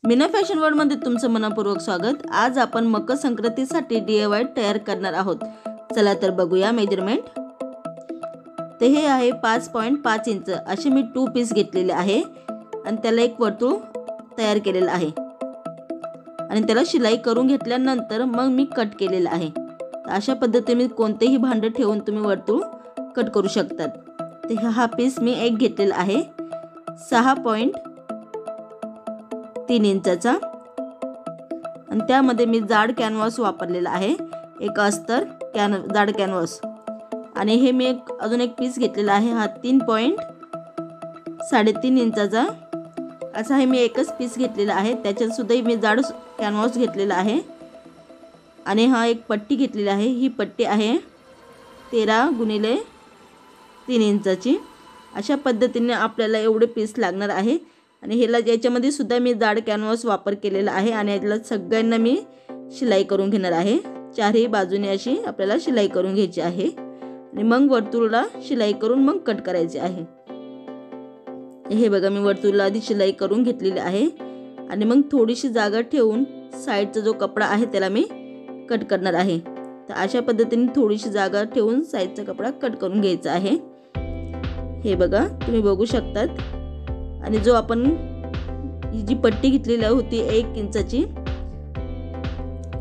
Meena fashion world मध्ये तुमचं मनपूर्वक स्वागत। आज आपण मकर संक्रांतीसाठी DIY तयार करणार आहोत। चला तर बघूया मेजरमेंट। ते हे आहे 5.5 इंच असे मी 2 पीस घेतलेले आहे आणि त्याला एक वर्तुळ तयार केलेला आहे आणि त्याला शिलाई करून घेतल्यानंतर मग मी कट केलेला आहे। अशा पद्धतीने कोणतेही भांड ठेवून तुम्ही वर्तुळ कट करू शकतात। ते हा पीस मी एक घेतलेला आहे 6.3 इंचाचा आणि त्यामध्ये मी जाड कॅनव्हास वापरलेला आहे, एक अस्तर जाड कॅनव्हास। आणि हे मी अजून एक पीस घेतलेला आहे हा 3.3 इंचाचा असा आहे। मी एकच पीस घेतलेला आहे, त्याच्यात सुद्धा मी जाड कॅनव्हास घेतलेला आहे आणि हा एक पट्टी घेतलेली आहे। ही पट्टी आहे 13x3 इंचाची। अशा पद्धतीने आपल्याला एवढे पीस लागणार आहे आणि ह्याला याच्यामध्ये सुद्धा मी जाड कॅनव्हास वापर केलेला आहे आणि याला सगळ्यांना मी शिलाई करून घेणार आहे। चारही बाजूने अशी आपल्याला शिलाई करून घ्यायची आहे आणि मग वर्तुळाला शिलाई करून मग कट करायचे आहे। हे बघा मी वर्तुळाला आधी शिलाई करून घेतलेली आहे आणि मग थोडीशी जागा ठेवून साइडचा जो कपडा आहे त्याला मी कट करणार आहे। तर अशा पद्धतीने थोडीशी जागा ठेवून साइडचा कपडा कट करून घ्यायचा आहे। हे बघा तुम्ही बघू शकतात। आणि जो आपण जी पट्टी घेतलेली होती 1 इंचाची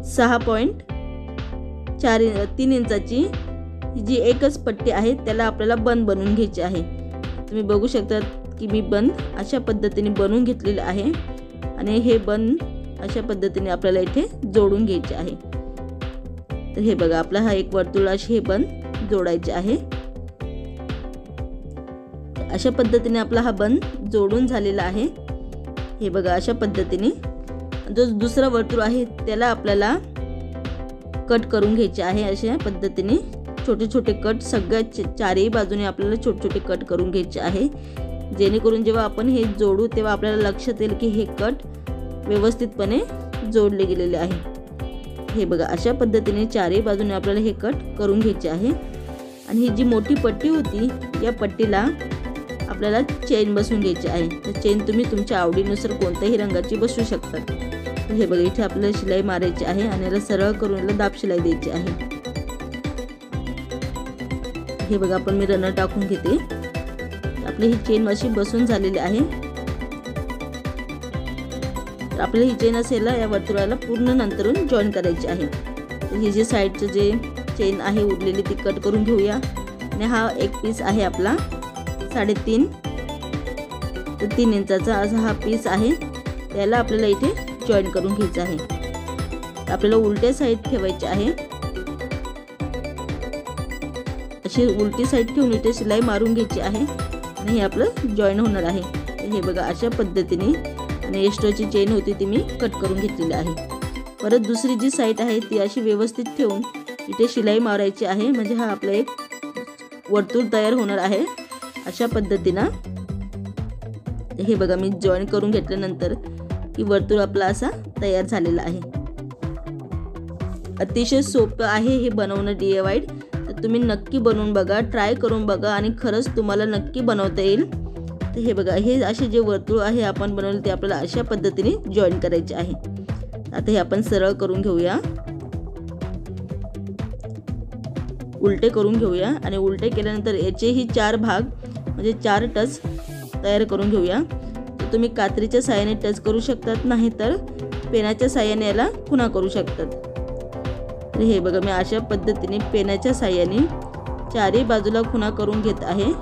6.3 इंचाची जी एकच पट्टी आहे त्याला आपल्याला बंद बनवून घ्यायची आहे। तुम्ही बघू शकता की मी बंद अशा पद्धतीने बनवून घेतलेले आहे आणि हे बंद अशा पद्धतीने आपल्याला इथे जोडून घ्यायचे आहे। तर हे बघा आपला हा एक वर्तुळाशी हे बंद जोडायचे आहे। अशा पद्धतीने आपला हा बंद जोडून झालेला आहे। हे बघा अशा पद्धतीने जो दुसरा वर्तुळ आहे त्याला आपल्याला कट करून घ्यायचे आहे। अशा पद्धतीने छोटे छोटे कट सगळ्या चारही बाजूने आपल्याला छोटे छोटे कट करून घ्यायचे आहे, जेणेकरून जेव्हा आपण हे जोडू तेव्हा आपल्याला लक्षात येईल की हे कट व्यवस्थितपणे जोडले गेलेले आहे। हे बघा अशा पद्धतीने चारही बाजूने आपल्याला हे कट करून घ्यायचे आहे। आणि ही जी मोठी पट्टी होती या पट्टीला आपल्याला चेन बसवून घ्यायची आहे। तर चेन तुम्ही तुमच्या आवडीनुसार कोणत्याही रंगाची बसवू शकता। हे बघा इथे आपल्याला शिलाई मारायची आहे आणि याला सरळ करून याला दाब शिलाई द्यायची आहे। हे बघा आपण मी रनर टाकून घेते। आपली ही चेन अशी बसून झालेली आहे। तर आपली ही चेन असेल या वर्तुळाला पूर्ण नंतरून जॉईन करायची आहे। तर ही जी साइडचं जे चेन आहे उरलेली ती कट करून घेऊया। आणि हा एक पीस आहे आपला 3.5 ते 3 इंचाचा असा हा पीस आहे, त्याला आपल्याला इथे जॉईन करून घ्यायचा आहे। आपल्याला उलट्या साइड ठेवायची आहे, अशी उलटी साइड ठेवून इथे शिलाई मारून घ्यायची आहे आणि हे आपलं जॉईन होणार आहे। हे बघा अशा पद्धतीने आणि एक्स्ट्राची चेन होती ती मी कट करून घेतलेली आहे। परत दुसरी जी साइड आहे ती अशी व्यवस्थित ठेवून इथे शिलाई मारायची आहे, म्हणजे हा आपला एक वर्तुळ तयार होणार आहे। अशा पद्धतीने हे बघा मी जॉईन करून घेतल्यानंतर की वर्तुळ आपला असा तयार झालेला आहे। अतिशय सोपं आहे हे बनवणं DIY। तर तुम्ही नक्की बनवून बघा, ट्राय करून बघा आणि खरंच तुम्हाला नक्की बनवता येईल। तर हे बघा हे असे जे वर्तुळ आहे आपण बनवले ते आपल्याला अशा पद्धतीने जॉईन करायचे आहे। आता हे आपण सरळ करून घेऊया, उलटे करून घेऊया आणि उलटे केल्यानंतर याचेही 4 भाग म्हणजे 4 टच तयार करून घेऊया। तर तुम्ही कात्रीच्या साहाय्याने टच करू शकतात, नाही तर पेनाच्या साहाय्याने याला खुणा करू शकतात। तर हे बघा मी अशा पद्धतीने पेनाच्या साहाय्याने चारही बाजूला खुणा करून घेत आहे,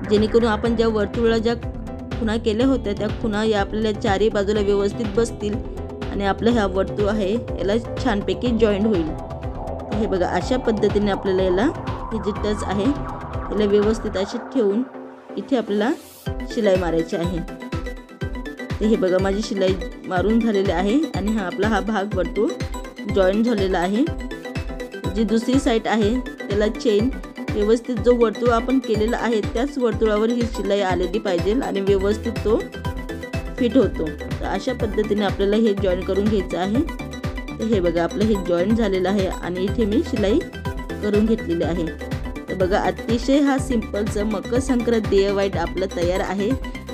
जेणेकरून आपण ज्या वर्तुळाला ज्या खुणा केल्या होत्या त्या खुणा या आपल्याला चारही बाजूला व्यवस्थित बसतील आणि आपलं हा वर्तुळ आहे याला छानपैकी जॉईंट होईल। हे बघा अशा पद्धतीने आपल्याला याला हे जे टच आहे याला व्यवस्थित असे ठेवून इथे आपल्याला शिलाई मारायची आहे। तर हे बघा माझी शिलाई मारून झालेली आहे आणि हा आपला हा भाग वर्तुळ जॉईन झालेला आहे। जी दुसरी साइड आहे त्याला चेन व्यवस्थित जो वर्तुळ आपण केलेला आहे त्याच वर्तुळावर ही शिलाई आलेली पाहिजे आणि व्यवस्थित तो फिट होतो। तर अशा पद्धतीने आपल्याला हे जॉईन करून घ्यायचं आहे। तर हे बघा आपलं हे जॉईन झालेलं आहे आणि इथे मी शिलाई करून घेतलेली आहे। तर बघा अतिशय हा सिंपलचं मकर संक्रांत DIY आपलं तयार आहे।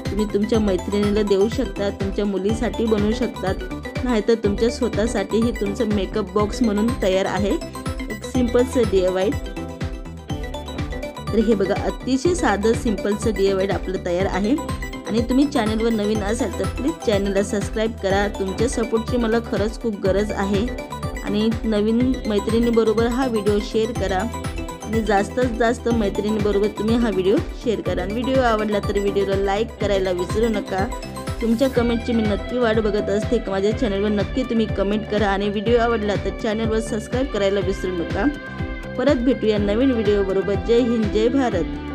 तुम्ही तुमच्या मैत्रिणीला देऊ शकता, तुमच्या मुलीसाठी बनवू शकतात, नाहीतर तुमच्या स्वतःसाठीही तुमचं मेकअप बॉक्स म्हणून तयार आहे एक सिंपलचं DIY. तर हे बघा अतिशय साधं सिंपलचं DIY आपलं तयार आहे. आणि तुम्ही चॅनलवर नवीन असाल तर प्लीज चॅनलला सबस्क्राईब करा. तुमच्या सपोर्टची मला खरंच खूप गरज आहे. आणि नवीन मैत्रिणीबरोबर हा व्हिडिओ शेअर करा आणि जास्तीत जास्त मैत्रिणीबरोबर तुम्ही हा व्हिडिओ शेअर करा. आणि व्हिडिओ आवडला तर व्हिडिओला लाईक करायला विसरू नका. तुमच्या कमेंटची मी नक्की वाट बघत असते. माझ्या चॅनलवर नक्की तुम्ही कमेंट करा आणि व्हिडिओ आवडला तर चॅनलवर सबस्क्राईब करायला विसरू नका. परत भेटूया नवीन व्हिडिओ बरोबर. जय हिंद, जय भारत.